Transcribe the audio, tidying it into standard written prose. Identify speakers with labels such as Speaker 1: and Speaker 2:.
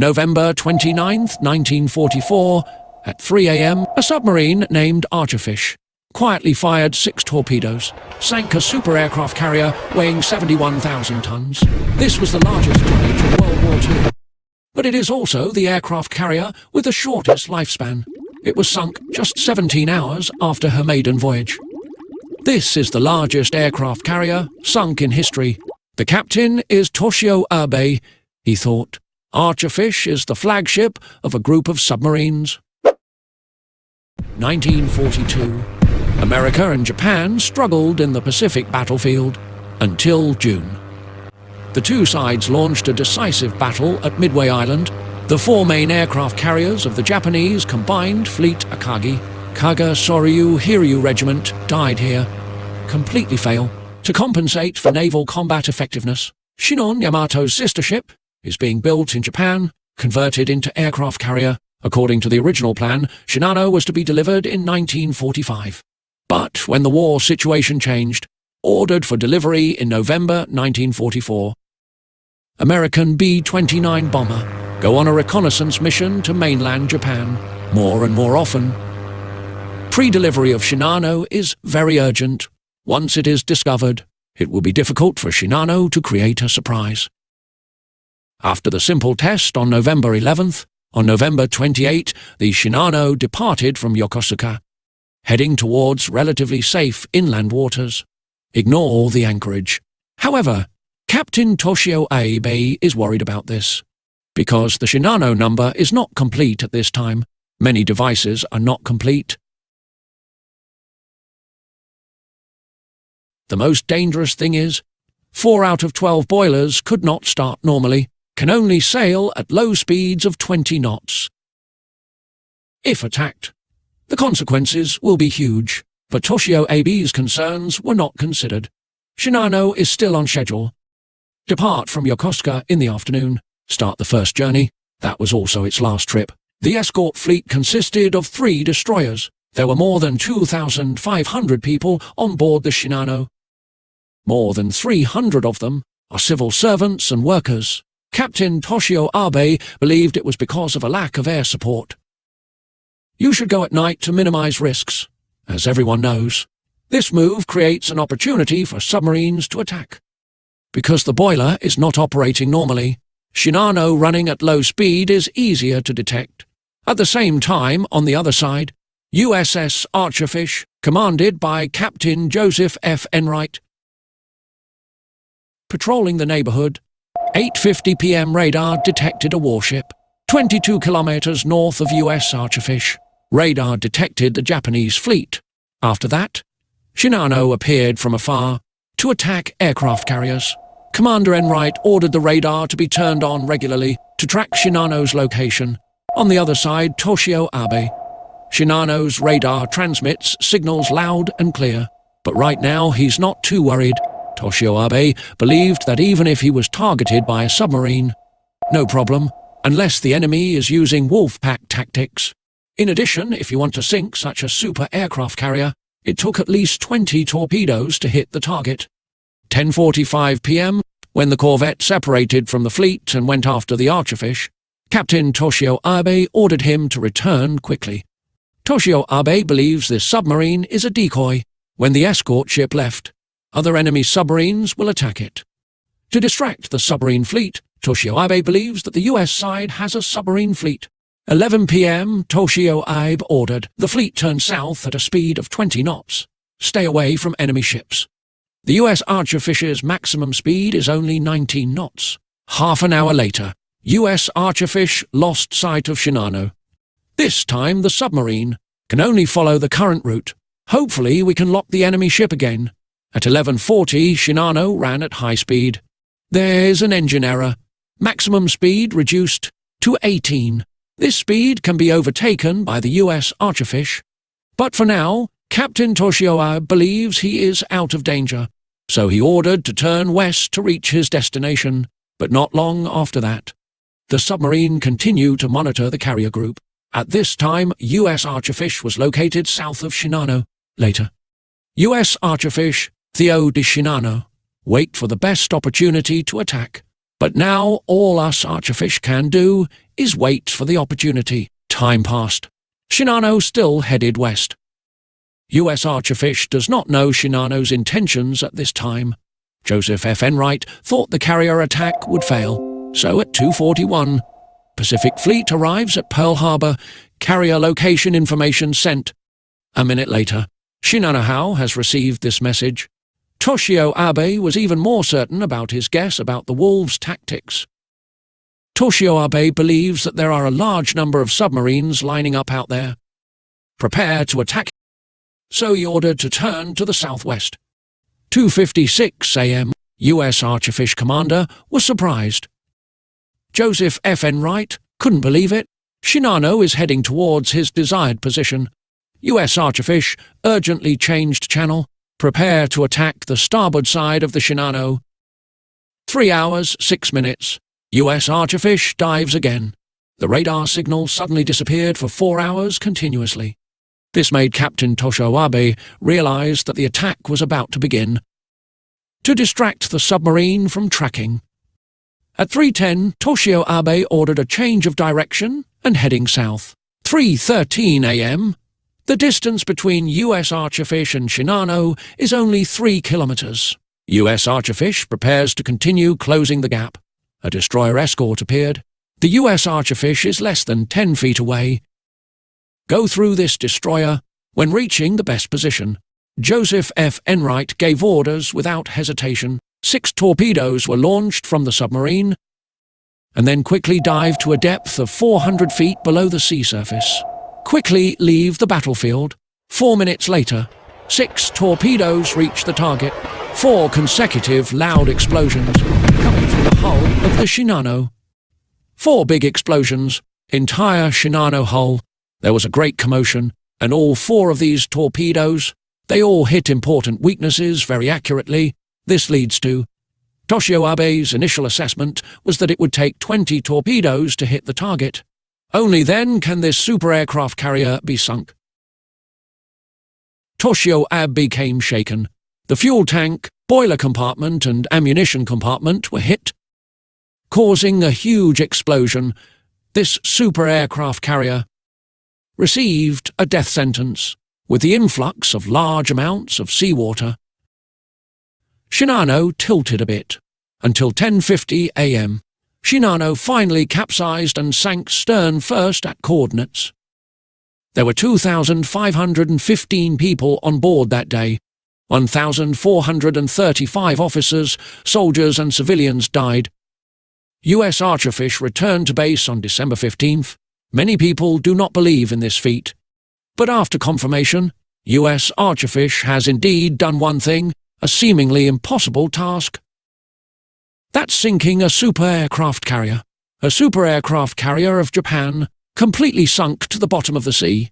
Speaker 1: November 29th, 1944, at 3 a.m., a submarine named Archerfish quietly fired 6 torpedoes, sank a super aircraft carrier weighing 71,000 tons. This was the largest tonnage of World War II, but it is also the aircraft carrier with the shortest lifespan. It was sunk just 17 hours after her maiden voyage. This is the largest aircraft carrier sunk in history. The captain is Toshio Abe, he thought. Archerfish is the flagship of a group of submarines. 1942. America and Japan struggled in the Pacific battlefield until June. The two sides launched a decisive battle at Midway Island. The 4 main aircraft carriers of the Japanese Combined Fleet Akagi, Kaga Soryu Hiryu Regiment died here. Completely fail to compensate for naval combat effectiveness. Shinano Yamato's sister ship is being built in Japan, converted into aircraft carrier. According to the original plan, Shinano was to be delivered in 1945. But when the war situation changed, ordered for delivery in November 1944. American B-29 bomber go on a reconnaissance mission to mainland Japan more and more often. Pre-delivery of Shinano is very urgent. Once it is discovered, it will be difficult for Shinano to create a surprise. After the simple test on November 11th, on November 28, the Shinano departed from Yokosuka, heading towards relatively safe inland waters. Ignore the anchorage. However, Captain Toshio Abe is worried about this, because the Shinano number is not complete at this time. Many devices are not complete. The most dangerous thing is, 4 out of 12 boilers could not start normally, can only sail at low speeds of 20 knots. If attacked, the consequences will be huge, but Toshio Abe's concerns were not considered. Shinano is still on schedule. Depart from Yokosuka in the afternoon, start the first journey. That was also its last trip. The escort fleet consisted of 3 destroyers. There were more than 2,500 people on board the Shinano. More than 300 of them are civil servants and workers. Captain Toshio Abe believed it was because of a lack of air support. You should go at night to minimize risks, as everyone knows. This move creates an opportunity for submarines to attack. Because the boiler is not operating normally, Shinano running at low speed is easier to detect. At the same time, on the other side, USS Archerfish, commanded by Captain Joseph F. Enright. Patrolling the neighborhood, 8:50 p.m. radar detected a warship, 22 kilometers north of US Archerfish. Radar detected the Japanese fleet. After that, Shinano appeared from afar to attack aircraft carriers. Commander Enright ordered the radar to be turned on regularly to track Shinano's location. On the other side, Toshio Abe. Shinano's radar transmits signals loud and clear, but right now he's not too worried. Toshio Abe believed that even if he was targeted by a submarine, no problem, unless the enemy is using wolf pack tactics. In addition, if you want to sink such a super aircraft carrier, it took at least 20 torpedoes to hit the target. 10:45 p.m., when the corvette separated from the fleet and went after the Archerfish, Captain Toshio Abe ordered him to return quickly. Toshio Abe believes this submarine is a decoy. When the escort ship left, other enemy submarines will attack it. To distract the submarine fleet, Toshio Abe believes that the US side has a submarine fleet. 11 p.m., Toshio Abe ordered the fleet turn south at a speed of 20 knots. Stay away from enemy ships. The US Archerfish's maximum speed is only 19 knots. Half an hour later, US Archerfish lost sight of Shinano. This time the submarine can only follow the current route. Hopefully we can lock the enemy ship again. At 11:40, Shinano ran at high speed. There's an engine error. Maximum speed reduced to 18. This speed can be overtaken by the US Archerfish. But for now, Captain Toshio Abe believes he is out of danger, so he ordered to turn west to reach his destination. But not long after that, the submarine continued to monitor the carrier group. At this time, US Archerfish was located south of Shinano. Later, US Archerfish, Theo de Shinano, wait for the best opportunity to attack. But now all us Archerfish can do is wait for the opportunity. Time passed. Shinano still headed west. US Archerfish does not know Shinano's intentions at this time. Joseph F. Enright thought the carrier attack would fail, so at 2:41, Pacific Fleet arrives at Pearl Harbor, carrier location information sent. A minute later, Shinano has received this message. Toshio Abe was even more certain about his guess about the Wolves' tactics. Toshio Abe believes that there are a large number of submarines lining up out there. Prepare to attack. So he ordered to turn to the southwest. 2:56 a.m. US Archerfish commander was surprised. Joseph F. Enright couldn't believe it. Shinano is heading towards his desired position. US Archerfish urgently changed channel. Prepare to attack the starboard side of the Shinano. 3 hours, 6 minutes. US Archerfish dives again. The radar signal suddenly disappeared for 4 hours continuously. This made Captain Toshio Abe realize that the attack was about to begin. To distract the submarine from tracking. At 3:10, Toshio Abe ordered a change of direction and heading south. 3:13 a.m. The distance between US Archerfish and Shinano is only 3 kilometers. US Archerfish prepares to continue closing the gap. A destroyer escort appeared. The US Archerfish is less than 10 feet away. Go through this destroyer. When reaching the best position, Joseph F. Enright gave orders without hesitation. 6 torpedoes were launched from the submarine and then quickly dive to a depth of 400 feet below the sea surface. Quickly leave the battlefield. 4 minutes later, 6 torpedoes reach the target. 4 consecutive loud explosions coming from the hull of the Shinano. 4 big explosions, entire Shinano hull. There was a great commotion, and all 4 of these torpedoes, they all hit important weaknesses very accurately. This leads to Toshio Abe's initial assessment was that it would take 20 torpedoes to hit the target. Only then can this super aircraft carrier be sunk. Toshio Abe became shaken. The fuel tank, boiler compartment and ammunition compartment were hit, causing a huge explosion. This super aircraft carrier received a death sentence with the influx of large amounts of seawater. Shinano tilted a bit until 10:50 a.m. Shinano finally capsized and sank stern first at coordinates. There were 2,515 people on board that day. 1,435 officers, soldiers and civilians died. US Archerfish returned to base on December 15th. Many people do not believe in this feat. But after confirmation, US Archerfish has indeed done one thing, a seemingly impossible task. That's sinking a super aircraft carrier. A super aircraft carrier of Japan, completely sunk to the bottom of the sea.